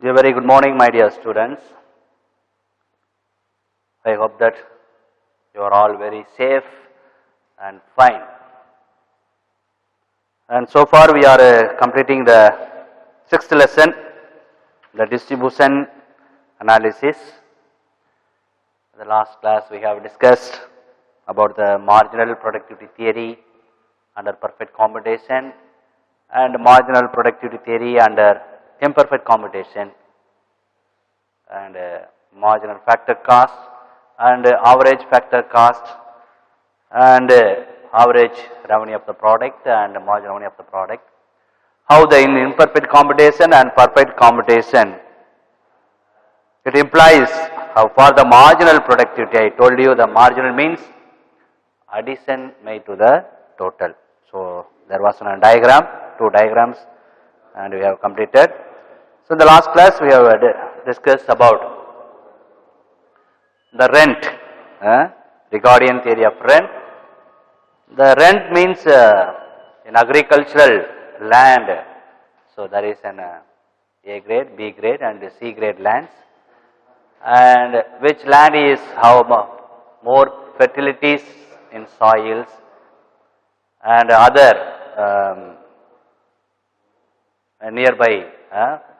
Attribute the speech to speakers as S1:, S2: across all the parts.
S1: A very good morning, my dear students. I hope that you are all very safe and fine. And so far we are completing the sixth lesson, the distribution analysis. In the last class we have discussed about the marginal productivity theory under perfect computation and marginal productivity theory under imperfect computation and marginal factor cost and average factor cost and average revenue of the product and marginal revenue of the product. How the in imperfect computation and perfect computation, it implies how for the marginal productivity, I told you the marginal means addition made to the total. So there was a diagram, two diagrams, and we have completed. So in the last class we have discussed about the rent, Ricardian theory of rent. The rent means in agricultural land, so there is an A grade, B grade and C grade lands, and which land is how more fertilities in soils and other nearby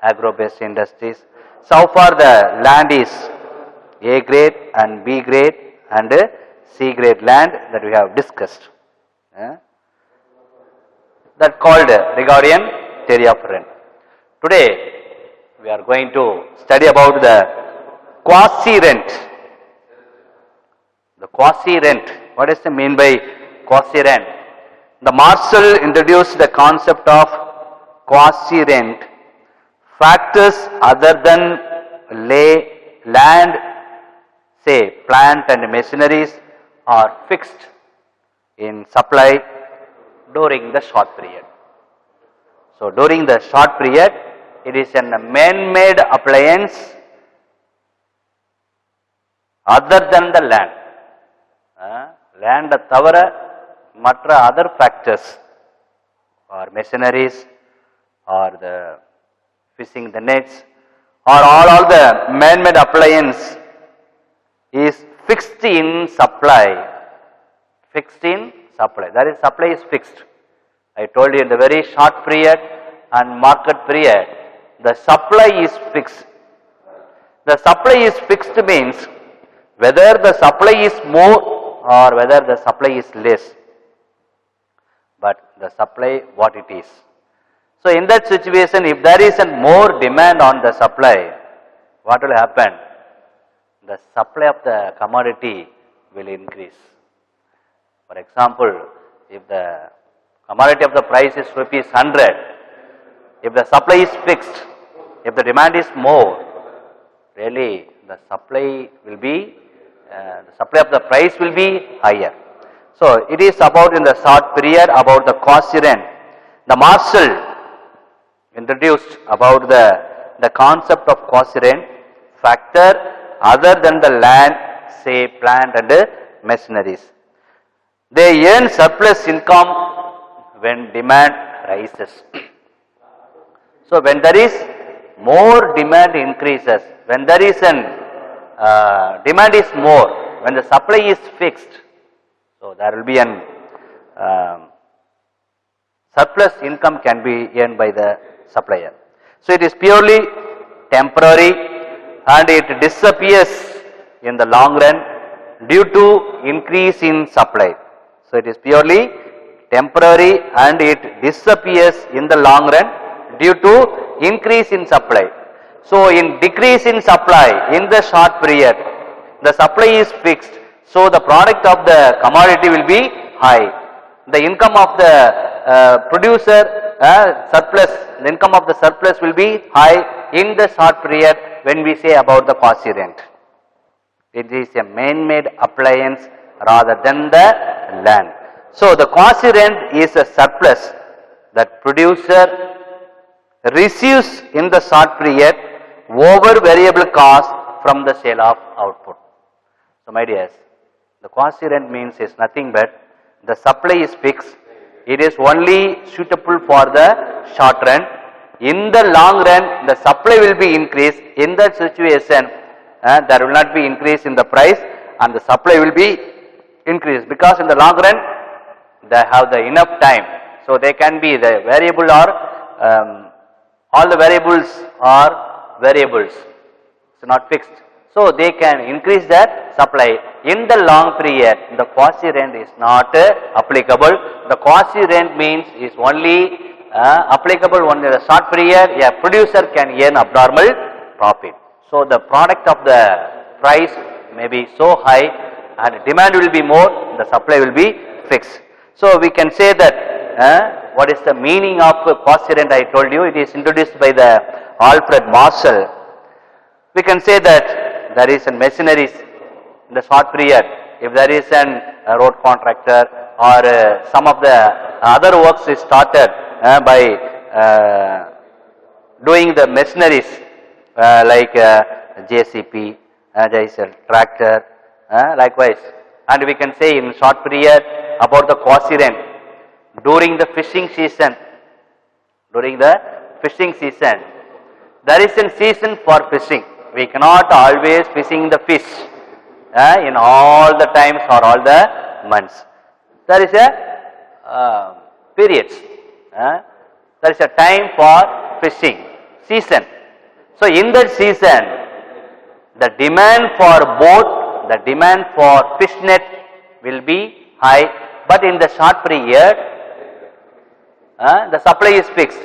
S1: agro-based industries. So far the land is A grade and B grade and C grade land that we have discussed. That called Ricardian theory of rent. Today we are going to study about the quasi-rent. The quasi-rent. What is the mean by quasi-rent? The Marshall introduced the concept of quasi-rent. Factors other than land, say plant and machineries, are fixed in supply during the short period. So during the short period, it is a man-made appliance other than the land. Land thavara matra other factors or machineries or the fishing the nets or all the man-made appliance is fixed in supply. Fixed in supply. That is, supply is fixed. I told you in the very short period and market period, the supply is fixed. The supply is fixed means whether the supply is more or whether the supply is less, but the supply what it is. So in that situation, if there is a more demand on the supply, what will happen? The supply of the commodity will increase. For example, if the commodity of the price is rupees 100, if the supply is fixed, if the demand is more, really the supply will be, the supply of the price will be higher. So it is about in the short period about the quasi-rent. The Marshall introduced about the concept of quasi-rent, factor other than the land, say plant and machineries. They earn surplus income when demand rises. So when there is more demand increases, when there is an demand is more, when the supply is fixed, so there will be an surplus income can be earned by the supplier. So it is purely temporary and it disappears in the long run due to increase in supply. So it is purely temporary and it disappears in the long run due to increase in supply. So in decrease in supply in the short period, the supply is fixed, so the product of the commodity will be high. The income of the producer surplus, the income of the surplus will be high in the short period when we say about the quasi-rent. It is a man-made appliance rather than the land. So the quasi-rent is a surplus that producer receives in the short period over variable cost from the sale of output. So my dears, the quasi-rent means is nothing but the supply is fixed, it is only suitable for the short run, In the long run, the supply will be increased. In that situation, there will not be increase in the price and the supply will be increased, because in the long run, they have the enough time. So they can be the variable or all the variables are variables. It's not fixed. So they can increase that supply. In the long period, the quasi rent is not applicable. The quasi rent means is only applicable only in the short period. A producer can earn abnormal profit. So the product of the price may be so high and demand will be more, the supply will be fixed. So we can say that what is the meaning of quasi rent? I told you it is introduced by the Alfred Marshall. We can say that there is a machineries in the short period. If there is a road contractor or some of the other works is started by doing the machineries like JCP, tractor, likewise. And we can say in short period about the quasi rent during the fishing season. During the fishing season, there is a season for fishing. We cannot always fishing the fish in all the times or all the months. There is a periods. There is a time for fishing season. So in that season, the demand for boat, the demand for fish net will be high. But in the short period, the supply is fixed.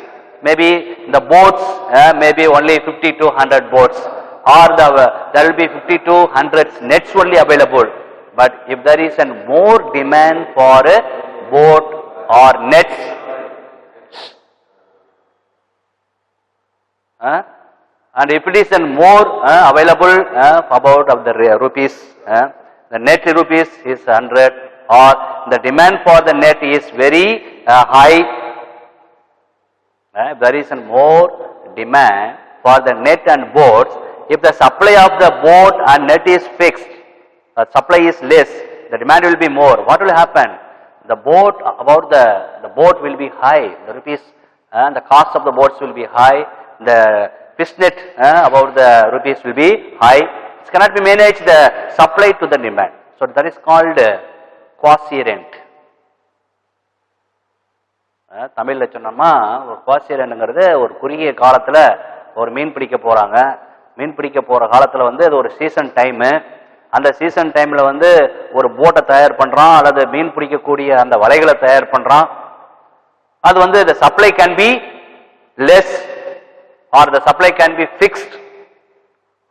S1: Maybe the boats, maybe only 50 to 100 boats, or there will be 50 to 100 nets only available. But if there is a more demand for a boat or nets, and if it is a more available about of the rupees, the net rupees is 100, or the demand for the net is very high. There is a more demand for the net and boats. If the supply of the boat and net is fixed, the supply is less, the demand will be more. What will happen? The boat about the boat will be high. The rupees and the cost of the boats will be high. The fish net about the rupees will be high. It cannot be managed the supply to the demand. So that is called quasi rent. தமிழ்ல சொன்னோம்னா ஒரு quasi ரெண்ட்ங்கிறது ஒரு குறுகிய காலத்துல ஒரு மீன் பிடிக்க போறாங்க. மீன் பிடிக்க போற காலத்துல வந்து அது ஒரு சீசன் டைம். அந்த சீசன் டைம்ல வந்து ஒரு போட்டை தயார் பண்றான் அல்லது மீன் பிடிக்கக்கூடிய அந்த வலைகளை தயார் பண்றான். அது வந்து the supply can be less or the supply can be fixed.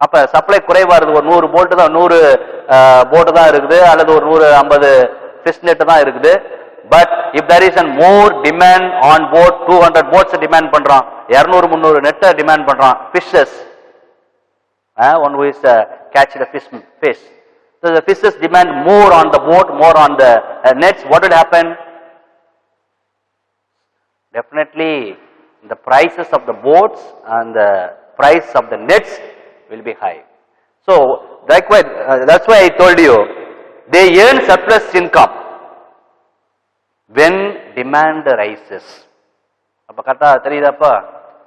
S1: அப்ப சப்ளை குறைவா இருக்கு. ஒரு 100 போட் தான் 100 போட் தான் இருக்குது அல்லது ஒரு 150 fish net தான் இருக்குது. But if there is a more demand on board, 200 boats demand பண்றான், 200 300 net demand பண்றான், fishes, one who is catch the fish. So the fishes demand more on the boat, more on the nets. What will happen? Definitely the prices of the boats and the price of the nets will be high. So likewise, that's why I told you, they earn surplus income when demand rises. அப்ப கரெக்டா தெரியுதாப்பா?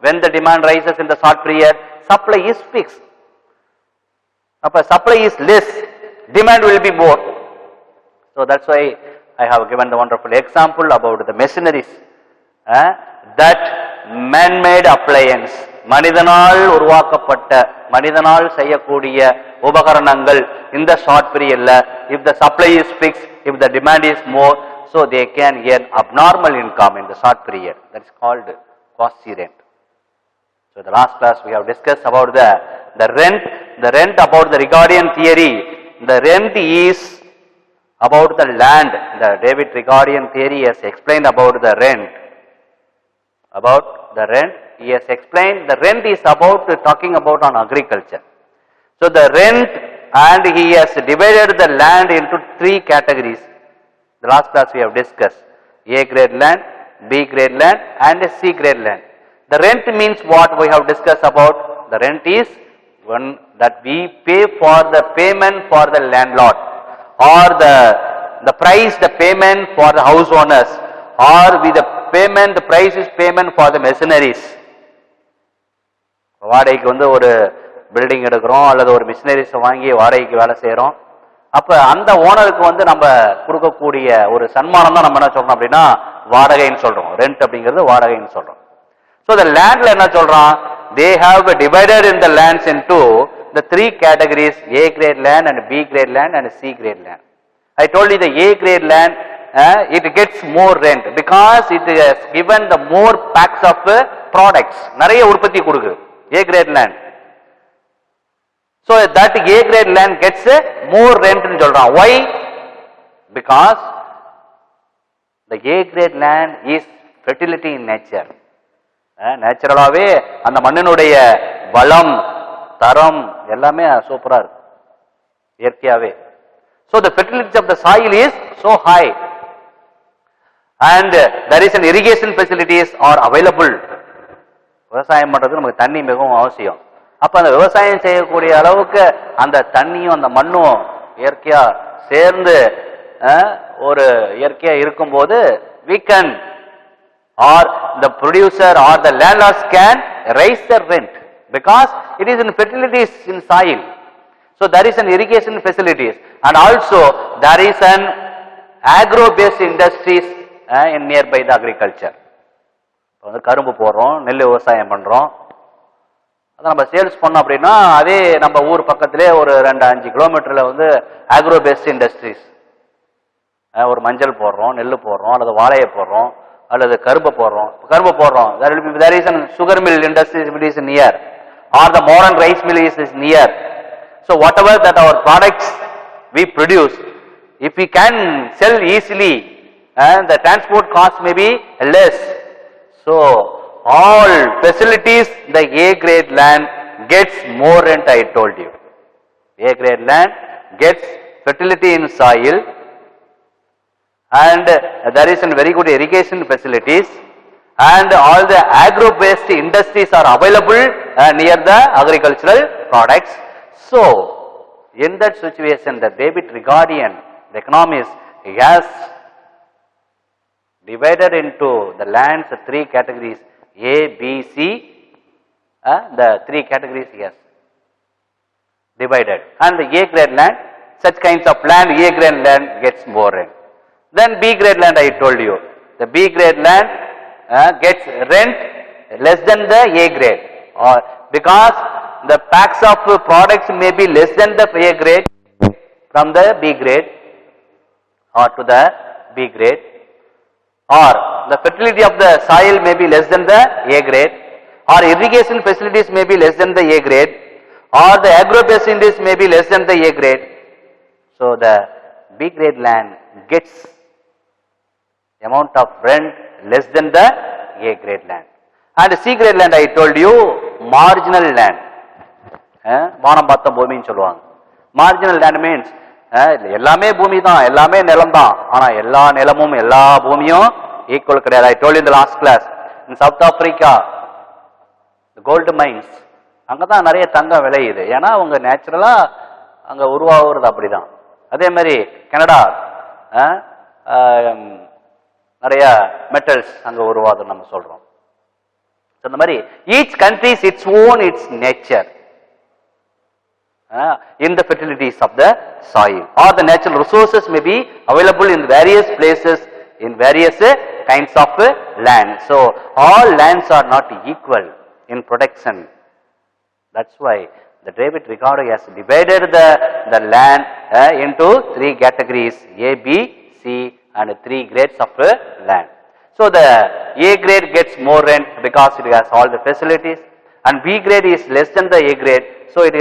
S1: When the demand rises in the short period, supply is fixed. அப்ப supply is less, demand will be more. So that's why I have given the wonderful example about the machineries. That man-made appliance, மனிதனால் உருவாக்கப்பட்ட, மனிதனால் செய்யக்கூடிய உபகரணங்கள் இந்த short பீரியட்ல, if the supply is fixed, if the demand is more, so they can earn abnormal income in the short period. That is called quasi rent. So the last class we have discussed about the rent about the Ricardian theory. The rent is about the land. The David Ricardian theory has explained about the rent. About the rent, he has explained the rent is about talking about on agriculture. So the rent, and he has divided the land into 3 categories. The last class we have discussed A grade land, B grade land and C grade land. The rent means what we have discussed about. The rent is one that we pay for the payment for the landlord, or the price, the payment for the house owners, or with the payment, the price is payment for the machineries. வாடகைக்கு வந்து ஒரு building எடுக்கிறோம் அல்லது ஒரு machineries வாங்கி வாடகைக்கு வேலை செய்யறோம். அப்ப அந்த ஓனருக்கு வந்து நம்ம கொடுக்கக்கூடிய ஒரு சன்மானம் தான் நம்ம என்ன சொல்றோம் அப்படின்னா வாடகைன்னு சொல்றோம். ரெண்ட் அப்படிங்கிறது வாடகைன்னு சொல்றோம். So the landல என்ன சொல்றான், they have divided in the lands into the three categories, A grade land and B grade land and C grade land. I told you the A grade land it gets more rent because it has given the more packs of products, நிறைய உற்பத்தி கொடுக்குது A grade land. So that A grade land gets more rent ன்னு சொல்றான். Why? Because the A grade land is fertility in nature. நேச்சுரலாவே அந்த மண்ணினுடைய வளம் தரம் எல்லாமே சூப்பரா இருக்கு இயற்கையாவே. So the fertility of the soil is so high and there is an irrigation facilities are available. விவசாயம் பண்றதுக்கு நமக்கு தண்ணி மிகவும் அவசியம். அப்ப அந்த விவசாயம் செய்யக்கூடிய அளவுக்கு அந்த தண்ணியும் அந்த மண்ணும் இயற்கையா சேர்ந்து ஒரு இயற்கையா இருக்கும்போது we can or the producer or the landlords can raise the rent because it is in fertilities in soil. So there is an irrigation facilities and also there is an agro based industries in nearby the agriculture. வந்து கரும்பு போடுறோம், நெல் விவசாயம் பண்றோம், அதை நம்ம sales பண்ணோம் அப்படின்னா அதே நம்ம ஊர் பக்கத்திலே ஒரு 2-5 கிலோமீட்டர்ல வந்து ஆக்ரோ பேஸ்ட் இண்டஸ்ட்ரீஸ், ஒரு மஞ்சள் போடுறோம், நெல் போடுறோம் அல்லது வாழையை போடுறோம் அல்லது கரும்பு போடுறோம். there is a sugar mill industry is near or the modern rice mill is near. So whatever that our products we produce, if we can sell easily and the transport cost may be less. So all facilities the A grade land gets more rent. I told you A grade land gets fertility in soil and there is a very good irrigation facilities and all the agro based industries are available near the agricultural products. So in that situation the David Ricardian, the economist, he has divided into the lands 3 categories A, B, C, the 3 categories he has divided, and the A grade land, such kinds of land, A grade land gets more rent. Then B grade land, I told you, the B grade land gets rent less than the A grade, or because the packs of products may be less than the A grade from the B grade or to the B grade, or the fertility of the soil may be less than the A grade, or irrigation facilities may be less than the A grade, or the agro-based industries may be less than the A grade. So the B grade land gets amount of rent less than the A grade land. And C grade land, I told you, marginal land. வானம் பார்த்த பூமின்னு சொல்லுவாங்க. Marginal land means எல்லாமே பூமி தான், எல்லாமே நிலம் தான், ஆனா எல்லா நிலமும் எல்லா பூமியும் ஈக்குவல் கிடையாது. I told you in the last class, in South Africa, the gold mines, அங்கதான் நிறைய தங்கம் விளையுது. ஏன்னா அவங்க நேச்சுரலா அங்க உருவாகிறது அப்படிதான். அதே மாதிரி கனடா நிறைய மெட்டல்ஸ் அங்க உருவாகுதுன்னு நம்ம சொல்றோம். இந்த மாதிரி each country is its own its nature in the fertilities of the soil, or the natural resources may be available in various places in various kinds of land. So all lands are not equal in production. That's why the David Ricardo has divided the land into 3 categories, A, B, C, and 3 grades of land. So the A grade gets more rent because it has all the facilities, and B grade is less than the A grade, so it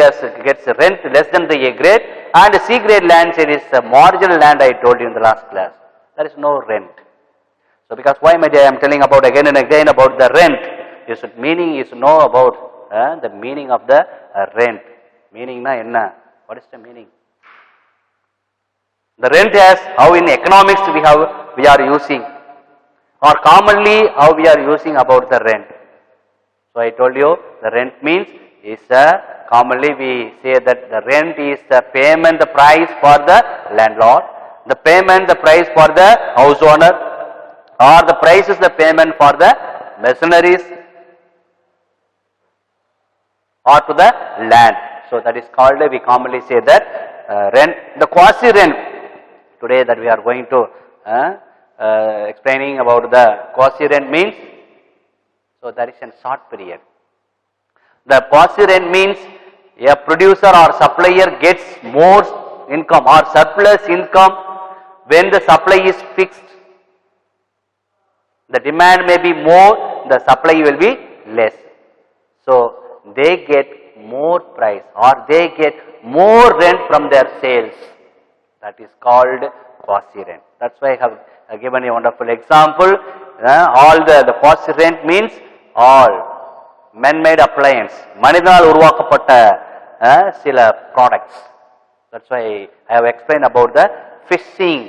S1: gets rent less than the A grade, and C grade lands, it is a marginal land. I told you in the last class, there is no rent. So because why my dear, I am telling about again and again about the rent. You should meaning is know about the meaning of the rent. Meaning na enna? What is the meaning? The rent as how in economics we are using, or commonly how we are using about the rent. So I told you the rent means is commonly we say that the rent is the payment, the price for the landlord, the payment, the price for the house owner, or the price is the payment for the machineries, or to the land. So that is called, we commonly say that rent. The quasi rent, today that we are going to explaining about the quasi rent means, so that is a short period. The quasi rent means a producer or supplier gets more income or surplus income when the supply is fixed. The demand may be more, the supply will be less. So they get more price or they get more rent from their sales. That is called quasi rent. That's why I have given a wonderful example. All the quasi rent means all man-made appliance, மனிதனால் உருவாக்கப்பட்ட சில products. That's why I have explained about the fishing.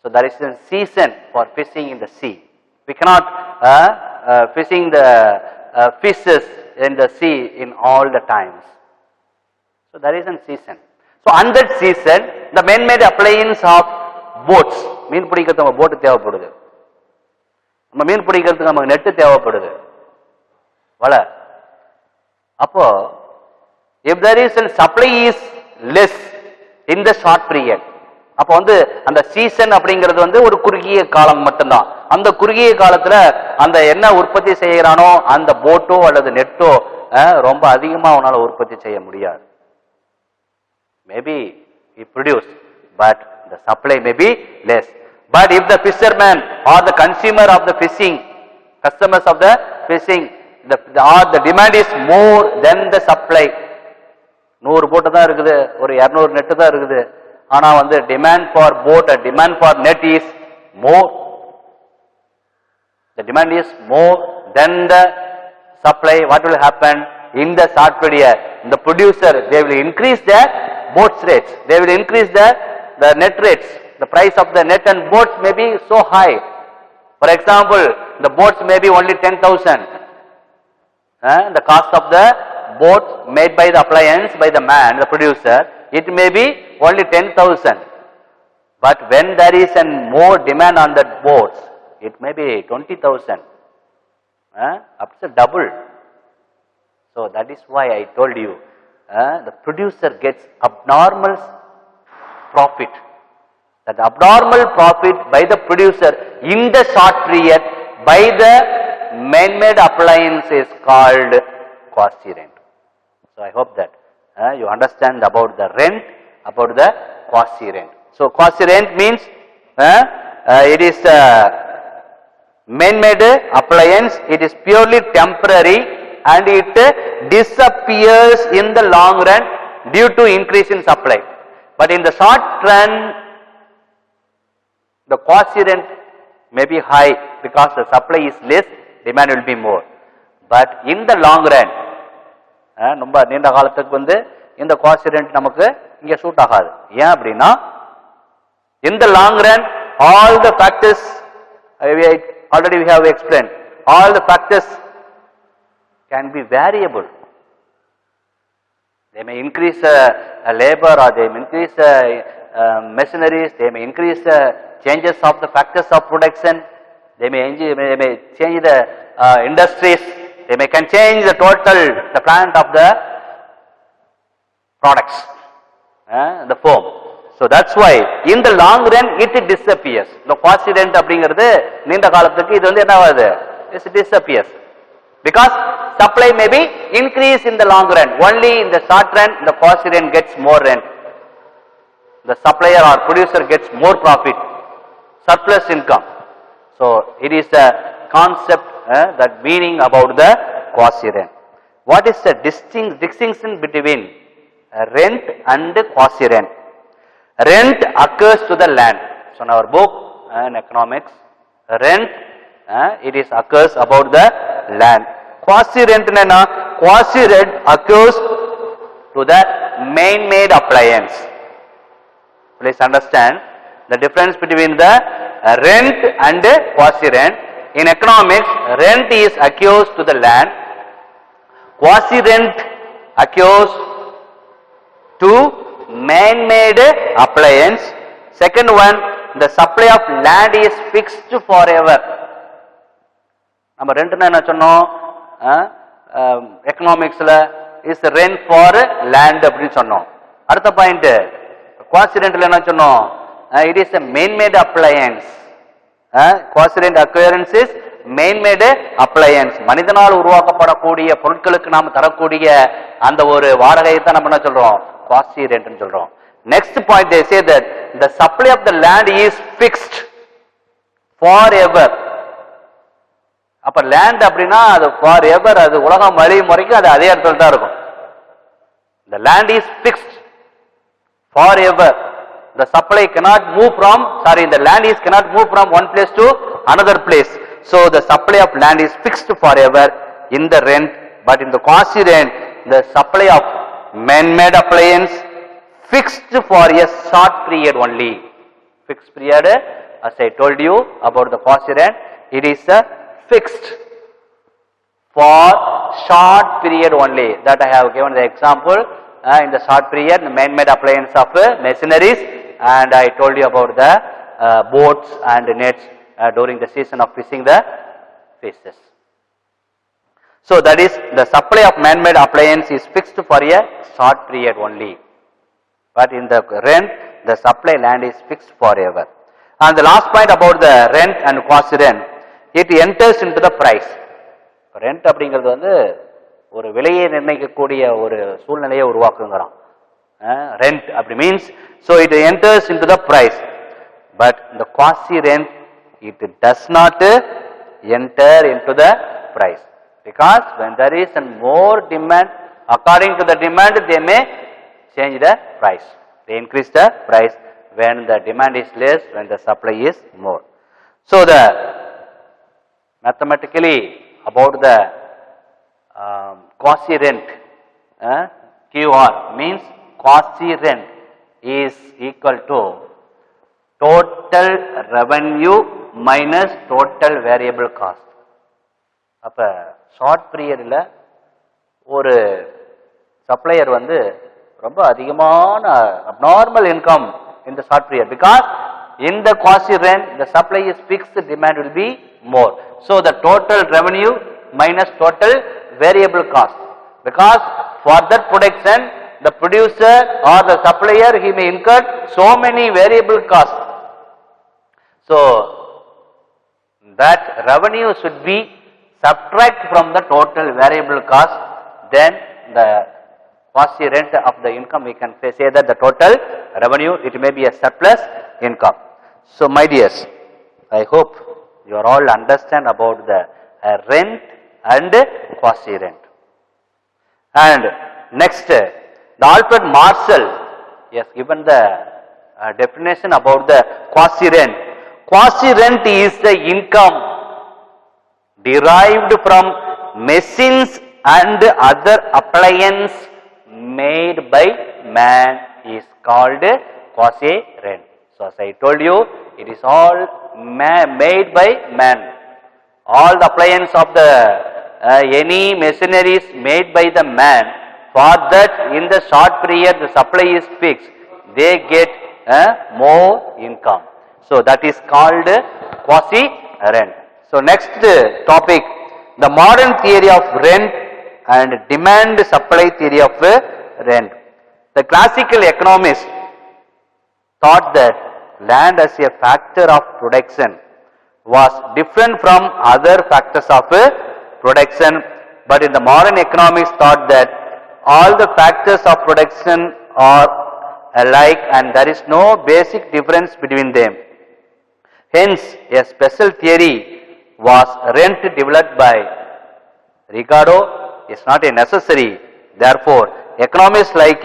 S1: So there is a season for fishing in the sea. We cannot fishing the fishes in the sea in all the times. So there is a season. So on that season, the man-made appliance of boats, மீன் பிடிக்கிறதுக்கு நம்ம boat தேவைப்படுது. நம்ம மீன் பிடிக்கிறதுக்கு நமக்கு net தேவைப்படுது. வலை. அப்போ if there is a supply is less in the short period, அப்ப அந்த சீசன் அப்படிங்கிறது ஒரு குறுகிய காலம் மட்டும்தான். அந்த குறுகிய காலத்துல அந்த என்ன உற்பத்தி செய்யறானோ அந்த போட்டோ அல்லது நெட்டோ ரொம்ப அதிகமா அவனால உற்பத்தி செய்ய முடியாது. Maybe he produce, but the supply may be less. But if the fisherman or the consumer of the fishing, customers of the fishing, the demand is more than the supply. 100 போட்டு தான் இருக்குது, ஒரு 200 நெட் தான் இருக்குது. ஆனா demand for boat and demand for net is more. The demand is more than the supply. What will happen in the short period? The producer, they will increase the boats rates. They will increase the net rates. The price of the net and boats may be so high. For example, the boats may be only 10,000. The cost of the boat made by the appliance, by the man, the producer, it may be only 10,000. But when there is more demand on that boats, it may be 20,000. Up to double. So that is why I told you, the producer gets abnormal profit. That abnormal profit by the producer in the short period by the man-made appliance is called quasi rent. So I hope that you understand about the rent, about the quasi rent. So quasi rent means it is man-made appliance. It is purely temporary and it disappears in the long run due to increase in supply. But in the short run, the quasi rent may be high because the supply is less, demand will be more. But in the long run, ரொம்ப நீண்ட காலத்துக்கு இந்த quasi rent நமக்கு இங்க suit ஆகாது. ஏன் அப்படின்னா in the long run all the factors already we have explained, all the factors can be variable. They may increase labor or they may increase machineries, they may increase changes of the factors of production, they may change the industries, they can change the total, the plant of the products, the firm. So that's why in the long run it disappears. The quasi rent அப்படிங்கிறது நீண்ட காலத்துக்கு இது என்னவாது? It disappears. Because supply may be increase in the long run. Only in the short run the quasi rent gets more rent. The supplier or producer gets more profit, surplus income. So it is a concept, that meaning about the quasi rent. What is the distinction between rent and quasi rent? Rent occurs to the land. So in our book in economics, rent it is occurs about the land. Quasi rent quasi rent occurs to the man-made appliance. Please understand the difference between the rent and quasi rent. In economics, rent is occurs to the land, quasi rent occurs to man-made appliance. Second one, the supply of land is fixed forever. நம்ம ரெண்ட்னா என்ன சொன்னோம்? எக்கனாமிக்ஸ்ல is rent for land அப்படின்னு சொன்னோம். அடுத்த point quasi ரெண்ட்ல என்ன சொன்னோம்? It is a main made appliance. Quasi rent அக்வயரன்ஸ் இஸ் மெயின் மேடு அப்ளையன்ஸ். மனிதனால் உருவாக்கப்படக்கூடிய பொருட்களுக்கு நாம் தரக்கூடிய அந்த ஒரு வாடகையை தான் நம்ம என்ன சொல்றோம்? குவாசி ரெண்ட் சொல்றோம். Next point they say that the supply of the land is fixed forever. அப்ப லேண்ட் அப்படின்னா அது forever, அது உலகம் அழியும் வரைக்கும் அது அதே இடத்துல தான் இருக்கும். The land is fixed forever. The supply cannot move from, the land is cannot move from one place to another place. So the supply of land is fixed forever in the rent, but in the quasi rent, the supply of man-made appliance fixed for a short period only. Fixed period, as I told you about the quasi rent, it is fixed for short period only. That I have given the example in the short period, the man-made appliance of machineries, and I told you about the boats and nets during the season of fishing the fishes. So that is the supply of man-made appliance is fixed for a short period only. But in the rent, the supply land is fixed forever. And the last point about the rent and quasi rent, it enters into the price. Rent அப்படிங்கிறது வந்து ஒரு விலையை நிர்ணயிக்கக்கூடிய ஒரு சூழ்நிலையை உருவாக்குங்கிறான். Rent அப்படி means, so it enters into the price. But the quasi rent, it does not enter into the price, because when there is a more demand, according to the demand they may change the price. They increase the price when the demand is less, when the supply is more. So the mathematically about the quasi rent, QR means quasi rent is equal to total revenue minus total variable cost. அப்ப short பீரியட்ல ஒரு supplier வந்து ரொம்ப அதிகமான abnormal income in the short period, because in the quasi rent the supply is fixed, demand will be more. So the total revenue minus total variable cost, because for that production the producer or the supplier, he may incur so many variable costs. So that revenue should be subtract from the total variable cost, then the quasi rent of the income, we can say that the total revenue, it may be a surplus income. So my dears, I hope you are all understand about the rent and quasi rent. And next, the Alfred Marshall has given the definition about the quasi rent. Quasi rent is the income derived from machines and other appliances made by man is called quasi rent. So as I told you, it is all made by man. All the appliances of the any machineries made by the man, for that in the short period the supply is fixed, they get more income. So that is called quasi rent. So next topic, the modern theory of rent and demand supply theory of rent. The classical economists thought that land as a factor of production was different from other factors of production, but in the modern economics thought that all the factors of production are alike and there is no basic difference between them. Hence, a special theory was rent developed by Ricardo is not a necessary. Therefore, economists like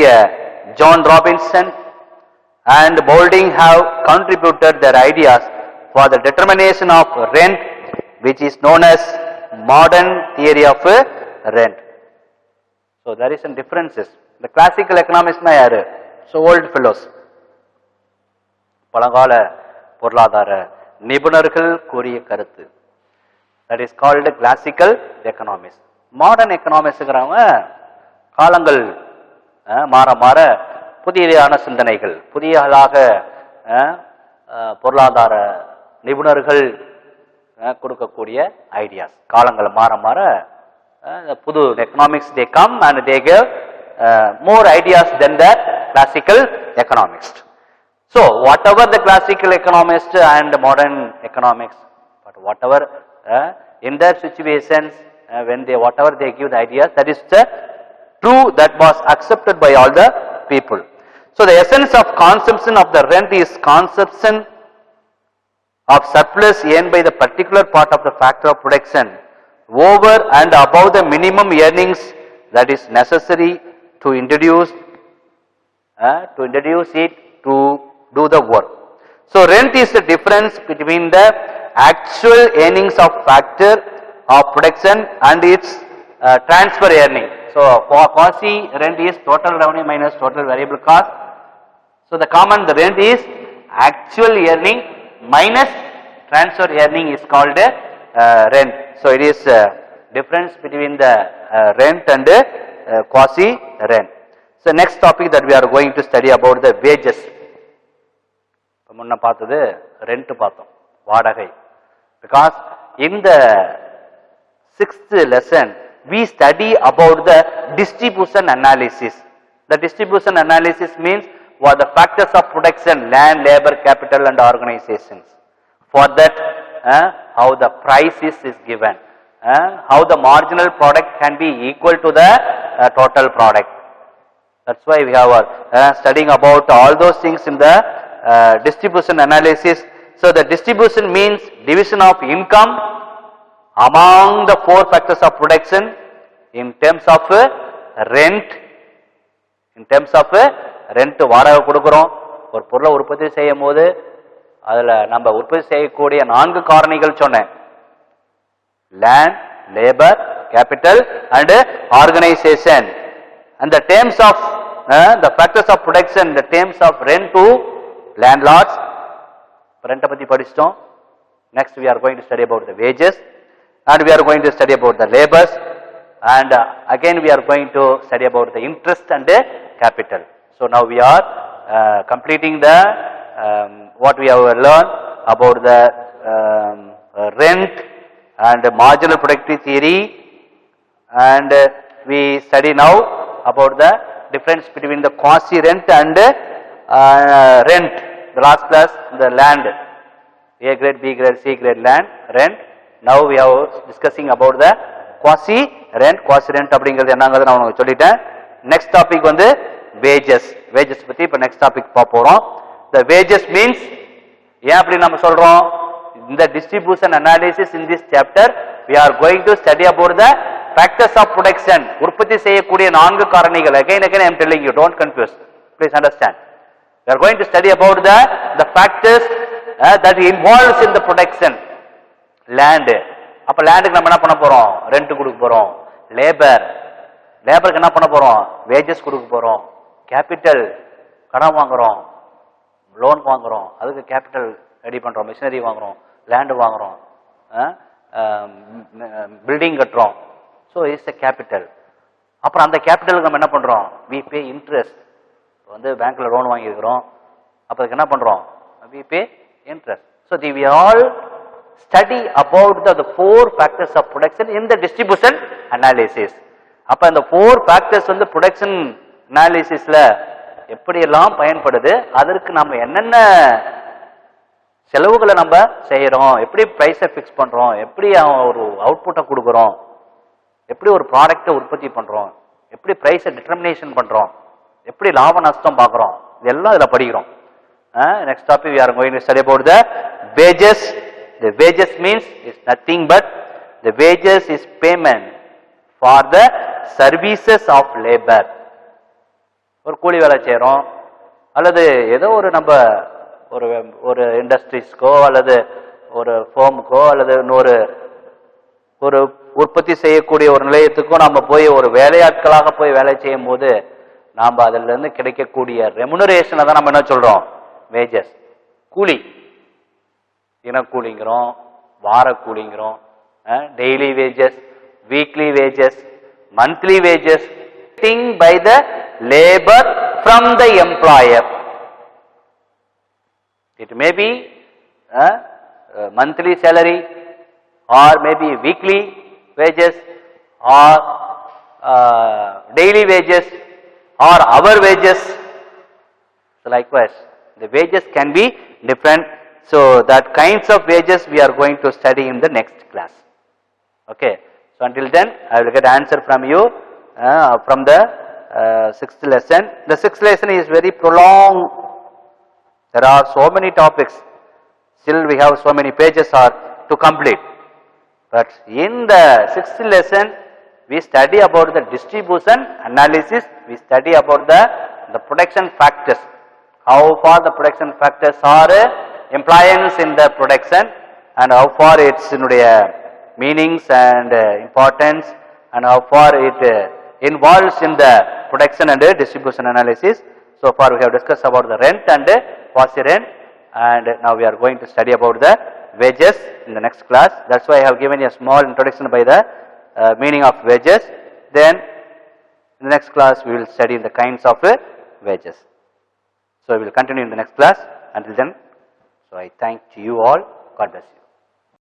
S1: John Robinson and Boulding have contributed their ideas for the determination of rent, which is known as modern theory of rent. So there is some differences. The classical economists na yaru? So old fellows. பழங்கால பொருளாதார நிபுணர்கள் கூறிய கருத்து. That is called classical economics. Modern economicsங்கிறவங்க காலங்கள் மாற மாற புதியதான சிந்தனைகள், புதியதாக பொருளாதார நிபுணர்கள் கொடுக்கக்கூடிய ஐடியாஸ், காலங்கள் மாற மாற The Pudu economics they come and they give more ideas than the classical economists. So whatever the classical economists and modern economics, but whatever in their situations when they whatever they give the ideas, that is the true, that was accepted by all the people. So the essence of consumption of the rent is consumption of surplus earned by the particular part of the factor of production over and above the minimum earnings that is necessary to introduce it to do the work. So rent is the difference between the actual earnings of factor of production and its transfer earning. So for quasi rent is total revenue minus total variable cost. So the rent is actual earning minus transfer earning is called rent. So it is difference between the rent and quasi rent. So next topic that we are going to study about the wages. முன்ன பார்த்தது rent பார்த்தோம், வாடகை. Because in the 6th lesson we study about the distribution analysis. The distribution analysis means what the factors of production, land, labor, capital and organizations. For that how the price is given, how the marginal product can be equal to the total product. That's why we are studying about all those things in the distribution analysis. So the distribution means division of income among the 4 factors of production in terms of rent. In terms of rent, வாடகை கொடுக்கிறோம். ஒரு பொருளை உற்பத்தி செய்யும் போது அதுல நம்ம உற்பத்தி செய்யக்கூடிய 4 காரணிகள் சொன்னேன். Land, labor, capital and organization. And the terms of the factors of production, the terms of rent to landlords, rent பத்தி படிச்சிட்டோம். Next we are going to study about the wages and we are going to study about the labors and again we are going to study about the interest and capital. So now we are completing the what we have learned about the rent and marginal productivity theory, and we study now about the difference between the quasi rent and rent, the last class the land, A grade, B grade, C grade land, rent. Now we are discussing about the quasi rent. Quasi rent அப்படிங்கிறது என்னங்கிறத நான் உங்களுக்கு சொல்லிட்டேன். Next topic வந்து wages. Wages பத்தி இப்ப next topic பார்க்க போறோம். The wages means ஏன் அப்படி நம்ம சொல்றோம்? In the distribution analysis in this chapter we are going to study about the factors of production. உற்பத்தி செய்யக்கூடிய 4 காரணிகள். Again I am telling you, don't confuse. Please understand. We are going to study about the factors that involves in the production. Land. அப்ப லேண்டுக்கு நம்ம என்ன பண்ண போறோம்? Rent கொடுக்க போறோம். லேபருக்கு என்ன பண்ண போறோம்? வேஜஸ் கொடுக்க போறோம். கேபிட்டல், கடன் வாங்குறோம், லோன் வாங்குறோம், அதுக்கு கேபிட்டல் ரெடி பண்றோம், மிஷினரி வாங்குறோம், லேண்ட் வாங்குறோம், பில்டிங் கட்டுறோம். So it's a capital. அப்புறம் அந்த கேபிட்டலுக்கு நம்ம என்ன பண்றோம்? We pay interest. வந்து பேங்க்ல லோன் வாங்கியிருக்கிறோம், அப்ப அதுக்கு என்ன பண்றோம்? We pay interest. So we all study about the 4 factors of production in the distribution analysis. அப்ப இந்த 4 factors வந்து production analysisல எப்படி எல்லாம் பயன்படுது, அதற்கு நம்ம என்னென்ன செலவுகளை நம்ம செய்யறோம், எப்படி பிரைஸை ஃபிக்ஸ் பண்றோம், எப்படி ஒரு அவுட்புட்டை கொடுக்கறோம், எப்படி ஒரு ப்ராடக்ட்டை உற்பத்தி பண்றோம், எப்படி பிரைஸை டிட்டர்மினேஷன் பண்றோம், எப்படி லாப நஷ்டம் பார்க்கறோம், இதெல்லாம் இதுல படிக்கிறோம். Next topic we are going to study about the wages. The wages means is nothing but the wages is payment for the services of labor. ஒரு கூலி வேலை செய்யறோம் அல்லது ஏதோ ஒரு நம்ம ஒரு இண்டஸ்ட்ரீஸ்க்கோ அல்லது ஒரு ஃபார்முக்கோ அல்லது ஒரு உற்பத்தி செய்யக்கூடிய ஒரு நிலையத்துக்கோ நம்ம போய் ஒரு வேலையாட்களாக போய் வேலை செய்யும் போது நாம் அதில் இருந்து கிடைக்கக்கூடிய ரெமுனரேஷனை தான் நம்ம என்ன சொல்றோம்? வேஜஸ். கூலி, தினக்கூலிங்கிறோம், வார கூலிங்கிறோம், daily wages, weekly wages, monthly wages, thing by the labour from the employer. It may be monthly salary or maybe weekly wages or daily wages or hour wages. So likewise, the wages can be different. So that kinds of wages we are going to study in the next class. Okay. So until then, I will get answer from you from the sixth lesson. The sixth lesson is very prolonged. There are so many topics. Still we have so many pages are to complete. But in the sixth lesson, we study about the distribution analysis. We study about the production factors. How far the production factors are influence in the production, and how far its meanings and importance, and how far it involves in the production and distribution analysis. So far we have discussed about the rent and quasi rent, and now we are going to study about the wages in the next class. That's why I have given you a small introduction by the meaning of wages. Then in the next class we will study the kinds of wages. So we will continue in the next class. Until then, so I thank you all. God bless you.